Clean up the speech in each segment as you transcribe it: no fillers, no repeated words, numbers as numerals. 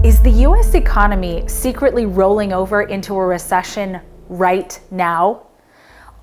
Is the US economy secretly rolling over into a recession right now?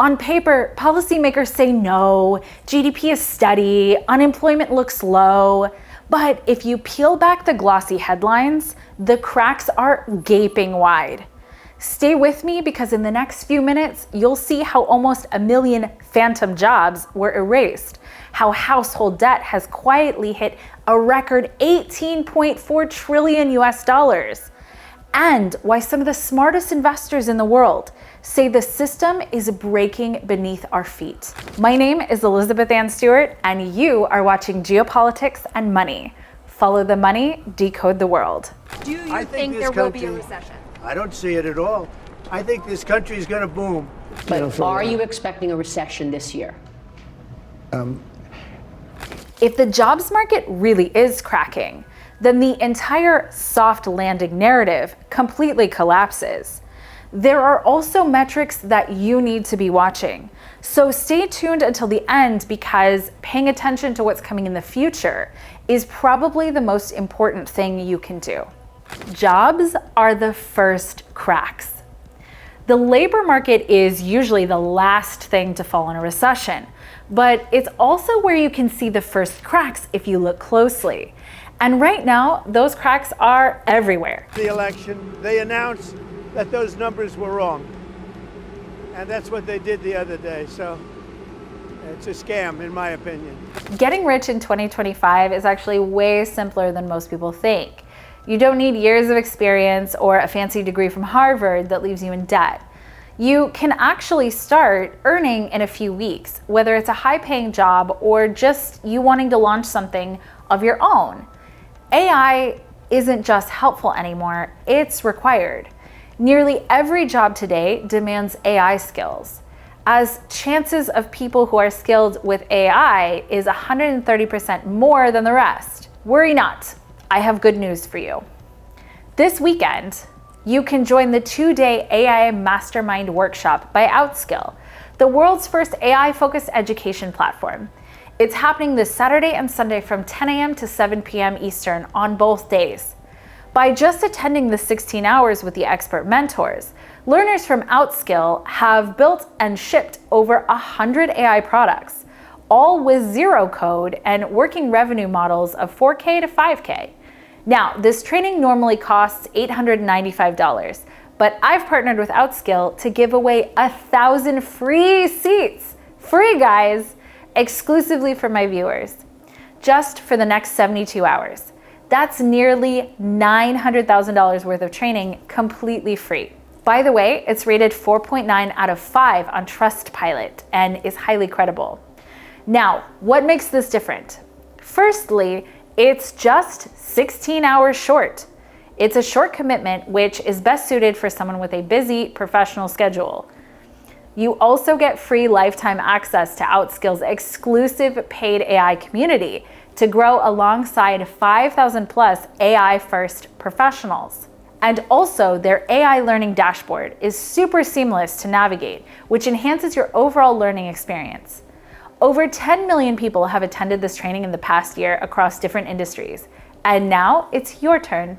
On paper, policymakers say no, GDP is steady, unemployment looks low. But if you peel back the glossy headlines, the cracks are gaping wide. Stay with me because in the next few minutes, you'll see how almost 1 million phantom jobs were erased, how household debt has quietly hit a record 18.4 trillion US dollars, and why some of the smartest investors in the world say the system is breaking beneath our feet. My name is Elizabeth Ann Stewart, and you are watching Geopolitics and Money. Follow the money, decode the world. Do you think there will be a recession? I don't see it at all. I think this country is going to boom. But are you expecting a recession this year? If the jobs market really is cracking, then the entire soft landing narrative completely collapses. There are also metrics that you need to be watching. So stay tuned until the end because paying attention to what's coming in the future is probably the most important thing you can do. Jobs are the first cracks. The labor market is usually the last thing to fall in a recession, but it's also where you can see the first cracks if you look closely. And right now, those cracks are everywhere. The election, they announced that those numbers were wrong. And that's what they did the other day. So it's a scam, in my opinion. Getting rich in 2025 is actually way simpler than most people think. You don't need years of experience or a fancy degree from Harvard that leaves you in debt. You can actually start earning in a few weeks, whether it's a high-paying job or just you wanting to launch something of your own. AI isn't just helpful anymore, it's required. Nearly every job today demands AI skills, as chances of people who are skilled with AI is 130% more than the rest. Worry not, I have good news for you. This weekend, you can join the 2-day AI Mastermind Workshop by Outskill, the world's first AI-focused education platform. It's happening this Saturday and Sunday from 10 a.m. to 7 p.m. Eastern on both days. By just attending the 16 hours with the expert mentors, learners from Outskill have built and shipped over 100 AI products, all with zero code and working revenue models of 4K to 5K. Now, this training normally costs $895, but I've partnered with Outskill to give away 1,000 free seats, free guys, exclusively for my viewers, just for the next 72 hours. That's nearly $900,000 worth of training completely free. By the way, it's rated 4.9 out of 5 on Trustpilot and is highly credible. Now, what makes this different? Firstly, it's just 16 hours short. It's a short commitment, which is best suited for someone with a busy professional schedule. You also get free lifetime access to Outskill's exclusive paid AI community to grow alongside 5,000 plus AI first professionals. And also their AI learning dashboard is super seamless to navigate, which enhances your overall learning experience. Over 10 million people have attended this training in the past year across different industries. And now it's your turn.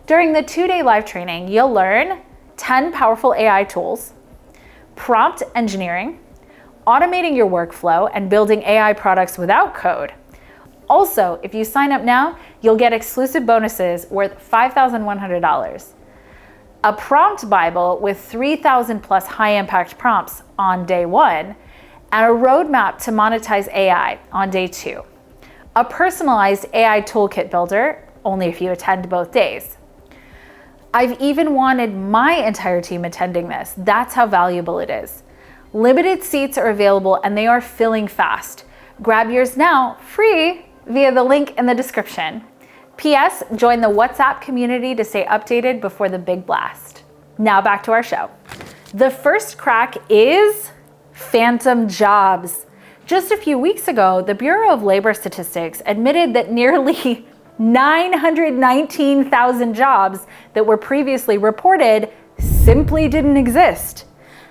During the 2-day live training, you'll learn 10 powerful AI tools, prompt engineering, automating your workflow, and building AI products without code. Also, if you sign up now, you'll get exclusive bonuses worth $5,100, a prompt Bible with 3,000 plus high-impact prompts on day 1, and a roadmap to monetize AI on day 2. A personalized AI toolkit builder, only if you attend both days. I've even wanted my entire team attending this. That's how valuable it is. Limited seats are available and they are filling fast. Grab yours now, free, via the link in the description. P.S. Join the WhatsApp community to stay updated before the big blast. Now back to our show. The first crack is phantom jobs. Just a few weeks ago, the Bureau of Labor Statistics admitted that nearly 919,000 jobs that were previously reported simply didn't exist.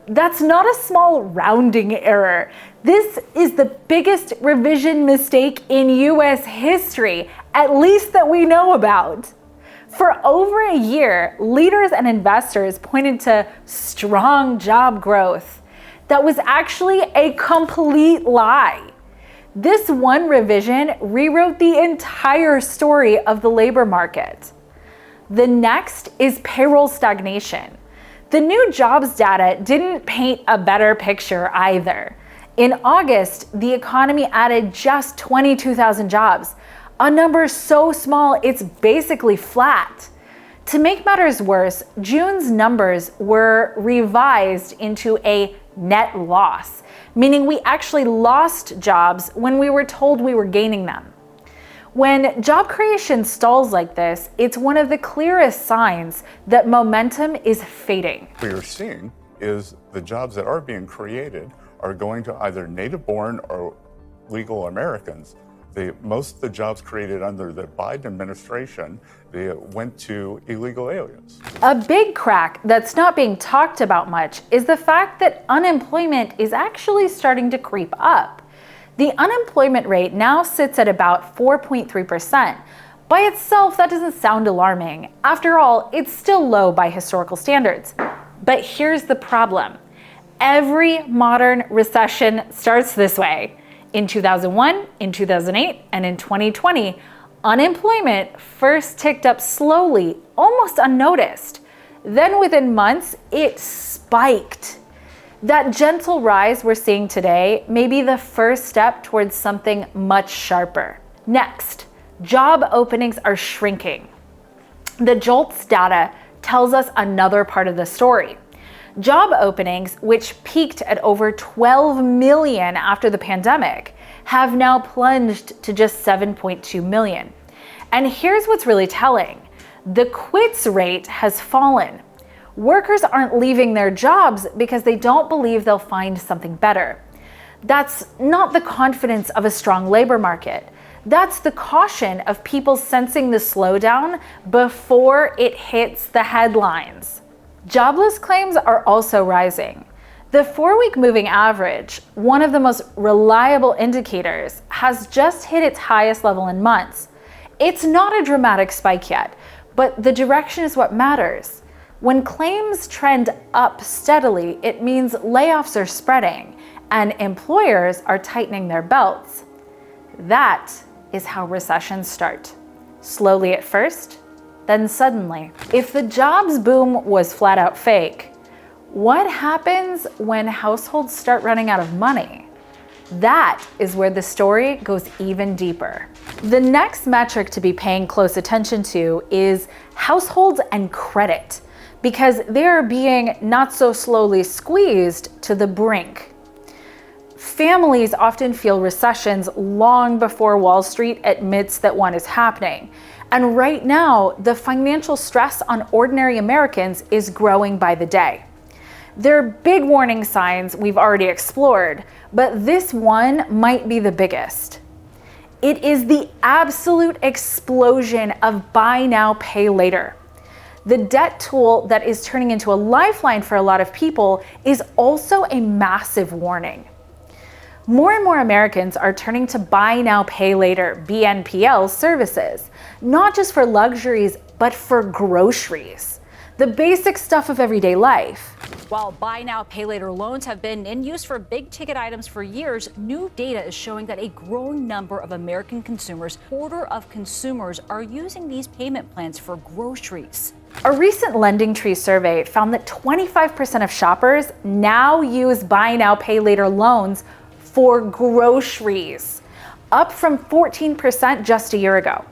That's not a small rounding error. This is the biggest revision mistake in US history, at least that we know about. For over a year, leaders and investors pointed to strong job growth. That was actually a complete lie. This one revision rewrote the entire story of the labor market. The next is payroll stagnation. The new jobs data didn't paint a better picture either. In August, the economy added just 22,000 jobs, a number so small it's basically flat. To make matters worse, June's numbers were revised into a net loss, meaning we actually lost jobs when we were told we were gaining them. When job creation stalls like this, it's one of the clearest signs that momentum is fading. What you're seeing is the jobs that are being created are going to either native-born or legal Americans. Most of the jobs created under the Biden administration, they went to illegal aliens. A big crack that's not being talked about much is the fact that unemployment is actually starting to creep up. The unemployment rate now sits at about 4.3%. By itself, that doesn't sound alarming. After all, it's still low by historical standards. But here's the problem. Every modern recession starts this way. In 2001, in 2008, and in 2020, unemployment first ticked up slowly, almost unnoticed. Then within months, it spiked. That gentle rise we're seeing today may be the first step towards something much sharper. Next, job openings are shrinking. The JOLTS data tells us another part of the story. Job openings, which peaked at over 12 million after the pandemic, have now plunged to just 7.2 million. And here's what's really telling. The quits rate has fallen. Workers aren't leaving their jobs because they don't believe they'll find something better. That's not the confidence of a strong labor market. That's the caution of people sensing the slowdown before it hits the headlines. Jobless claims are also rising. The 4-week moving average, one of the most reliable indicators, has just hit its highest level in months. It's not a dramatic spike yet, but the direction is what matters. When claims trend up steadily, it means layoffs are spreading and employers are tightening their belts. That is how recessions start. Slowly at first, then suddenly. If the jobs boom was flat out fake, what happens when households start running out of money? That is where the story goes even deeper. The next metric to be paying close attention to is households and credit, because they are being not so slowly squeezed to the brink. Families often feel recessions long before Wall Street admits that one is happening. And right now, the financial stress on ordinary Americans is growing by the day. There are big warning signs we've already explored, but this one might be the biggest. It is the absolute explosion of buy now, pay later. The debt tool that is turning into a lifeline for a lot of people is also a massive warning. More and more Americans are turning to buy now, pay later (BNPL) services, not just for luxuries, but for groceries, the basic stuff of everyday life. While buy now, pay later loans have been in use for big ticket items for years, new data is showing that a growing number of American consumers, quarter of consumers, are using these payment plans for groceries. A recent LendingTree survey found that 25% of shoppers now use buy now, pay later loans for groceries, up from 14% just a year ago.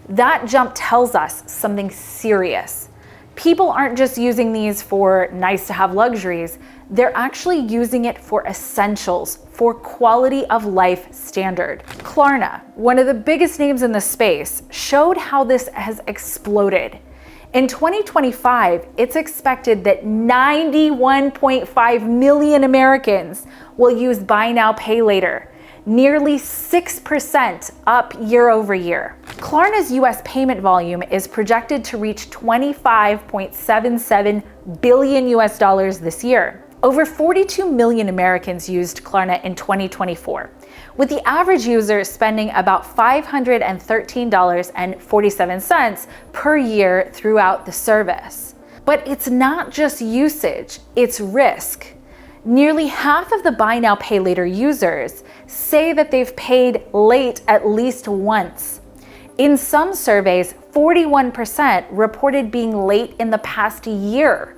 That jump tells us something serious. People aren't just using these for nice to have luxuries, they're actually using it for essentials, for quality of life standard. Klarna, one of the biggest names in the space, showed how this has exploded. In 2025, it's expected that 91.5 million Americans will use buy now, pay later, nearly 6% up year over year. Klarna's US payment volume is projected to reach $25.77 billion this year. Over 42 million Americans used Klarna in 2024, with the average user spending about $513.47 per year throughout the service. But it's not just usage, it's risk. Nearly half of the buy now, pay later users say that they've paid late at least once. In some surveys, 41% reported being late in the past year.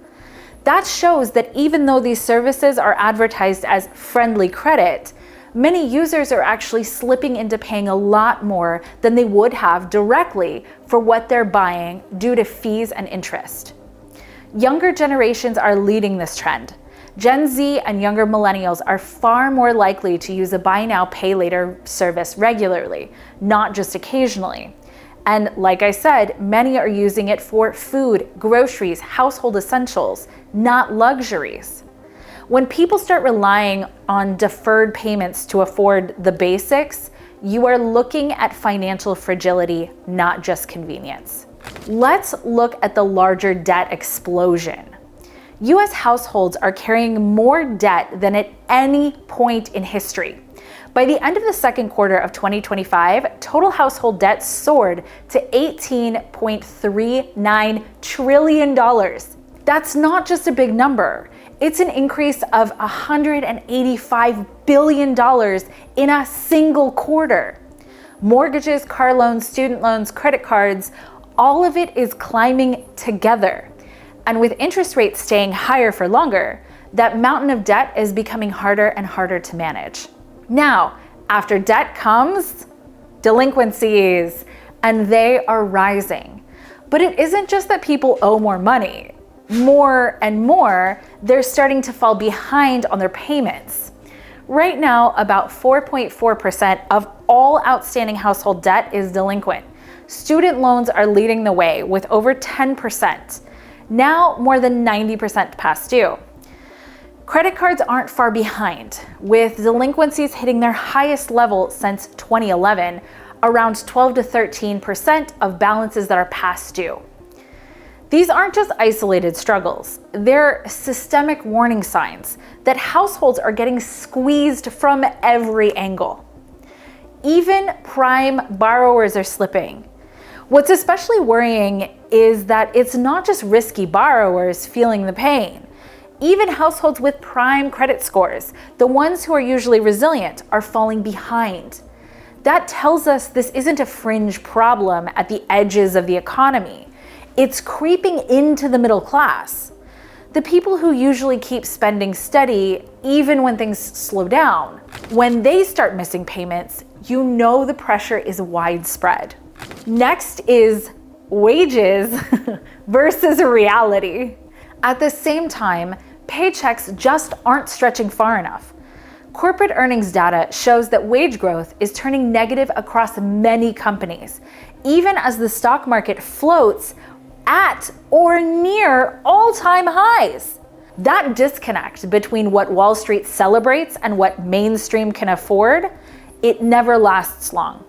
That shows that even though these services are advertised as friendly credit, many users are actually slipping into paying a lot more than they would have directly for what they're buying due to fees and interest. Younger generations are leading this trend. Gen Z and younger millennials are far more likely to use a buy now, pay later service regularly, not just occasionally. And like I said, many are using it for food, groceries, household essentials, not luxuries. When people start relying on deferred payments to afford the basics, you are looking at financial fragility, not just convenience. Let's look at the larger debt explosion. US households are carrying more debt than at any point in history. By the end of the second quarter of 2025, total household debt soared to $18.39 trillion. That's not just a big number. It's an increase of $185 billion in a single quarter. Mortgages, car loans, student loans, credit cards, all of it is climbing together. And with interest rates staying higher for longer, that mountain of debt is becoming harder and harder to manage. Now, after debt comes delinquencies, and they are rising. But it isn't just that people owe more money. More and more, they're starting to fall behind on their payments. Right now, about 4.4% of all outstanding household debt is delinquent. Student loans are leading the way with over 10%. Now more than 90% past due. Credit cards aren't far behind, with delinquencies hitting their highest level since 2011, around 12 to 13% of balances that are past due. These aren't just isolated struggles, they're systemic warning signs that households are getting squeezed from every angle. Even prime borrowers are slipping. What's especially worrying is that it's not just risky borrowers feeling the pain. Even households with prime credit scores, the ones who are usually resilient, are falling behind. That tells us this isn't a fringe problem at the edges of the economy. It's creeping into the middle class. The people who usually keep spending steady even when things slow down. When they start missing payments, you know the pressure is widespread. Next is wages versus reality. At the same time, paychecks just aren't stretching far enough. Corporate earnings data shows that wage growth is turning negative across many companies, even as the stock market floats at or near all-time highs. That disconnect between what Wall Street celebrates and what mainstream can afford, it never lasts long.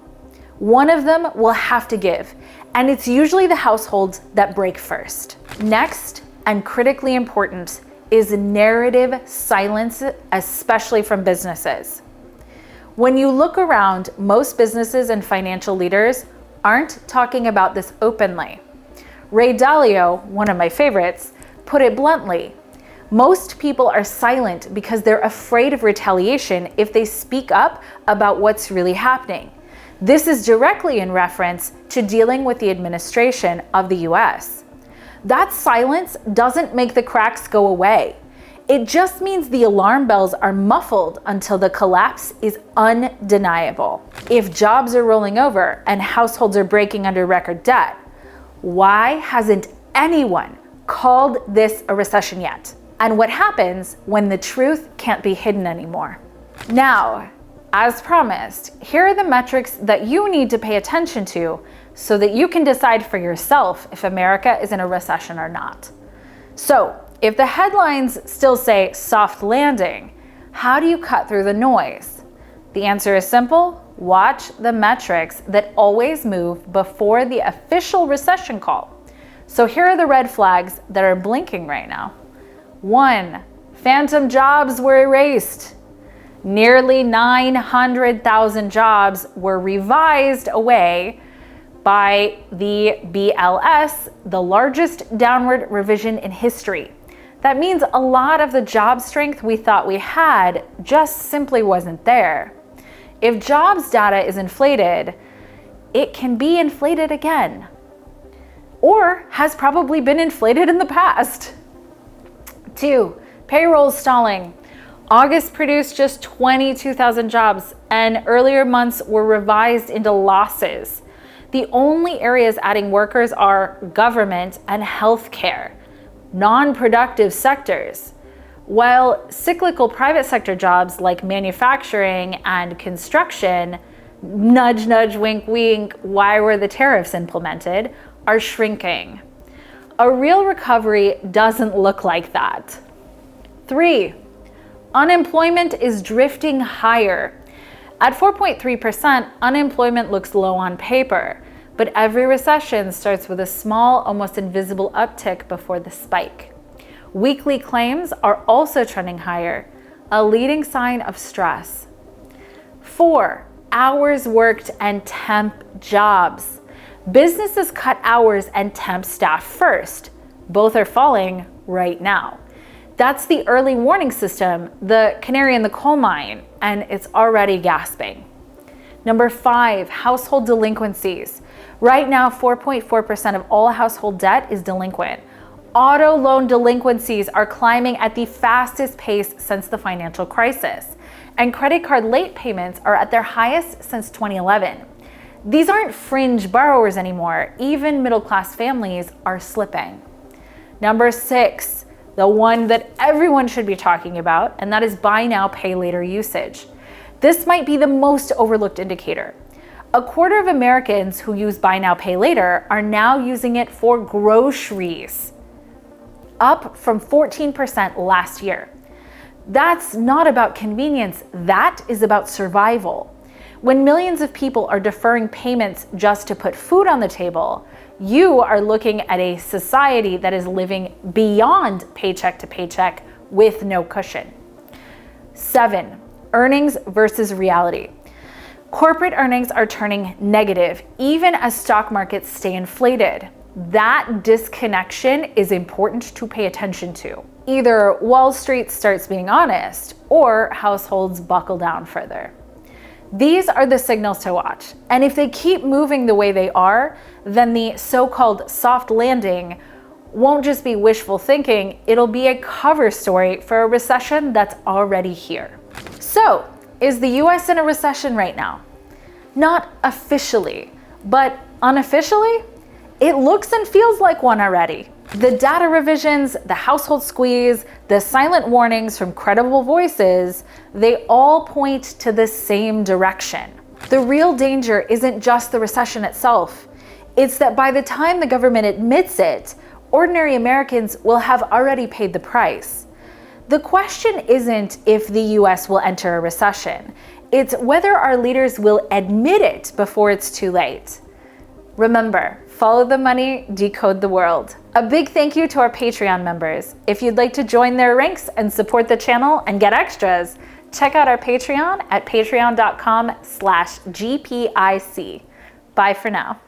One of them will have to give, and it's usually the households that break first. Next, and critically important, is narrative silence, especially from businesses. When you look around, most businesses and financial leaders aren't talking about this openly. Ray Dalio, one of my favorites, put it bluntly. Most people are silent because they're afraid of retaliation if they speak up about what's really happening. This is directly in reference to dealing with the administration of the US. That silence doesn't make the cracks go away. It just means the alarm bells are muffled until the collapse is undeniable. If jobs are rolling over and households are breaking under record debt, why hasn't anyone called this a recession yet? And what happens when the truth can't be hidden anymore? Now, as promised, here are the metrics that you need to pay attention to so that you can decide for yourself if America is in a recession or not. So, if the headlines still say soft landing, how do you cut through the noise? The answer is simple. Watch the metrics that always move before the official recession call. So here are the red flags that are blinking right now. 1. Phantom jobs were erased. Nearly 900,000 jobs were revised away by the BLS, the largest downward revision in history. That means a lot of the job strength we thought we had just simply wasn't there. If jobs data is inflated, it can be inflated again, or has probably been inflated in the past. 2, payroll stalling. August produced just 22,000 jobs, and earlier months were revised into losses. The only areas adding workers are government and healthcare, non-productive sectors, while cyclical private sector jobs like manufacturing and construction, nudge, nudge, wink, wink, why were the tariffs implemented, are shrinking. A real recovery doesn't look like that. 3, unemployment is drifting higher. At 4.3%, unemployment looks low on paper, but every recession starts with a small, almost invisible uptick before the spike. Weekly claims are also trending higher, a leading sign of stress. 4, hours worked and temp jobs. Businesses cut hours and temp staff first. Both are falling right now. That's the early warning system, the canary in the coal mine, and it's already gasping. Number 5, household delinquencies. Right now, 4.4% of all household debt is delinquent. Auto loan delinquencies are climbing at the fastest pace since the financial crisis, and credit card late payments are at their highest since 2011. These aren't fringe borrowers anymore. Even middle-class families are slipping. Number 6, the one that everyone should be talking about, and that is buy now, pay later usage. This might be the most overlooked indicator. A quarter of Americans who use buy now, pay later are now using it for groceries, up from 14% last year. That's not about convenience, that is about survival. When millions of people are deferring payments just to put food on the table, you are looking at a society that is living beyond paycheck to paycheck with no cushion. 7, earnings versus reality. Corporate earnings are turning negative, even as stock markets stay inflated. That disconnection is important to pay attention to. Either Wall Street starts being honest, or households buckle down further. These are the signals to watch, and if they keep moving the way they are, then the so-called soft landing won't just be wishful thinking, it'll be a cover story for a recession that's already here. So, is the US in a recession right now? Not officially, but unofficially, it looks and feels like one already. The data revisions, the household squeeze, the silent warnings from credible voices, they all point to the same direction. The real danger isn't just the recession itself. It's that by the time the government admits it, ordinary Americans will have already paid the price. The question isn't if the US will enter a recession. It's whether our leaders will admit it before it's too late. Remember, follow the money, decode the world. A big thank you to our Patreon members. If you'd like to join their ranks and support the channel and get extras, check out our Patreon at patreon.com/GPIC. Bye for now.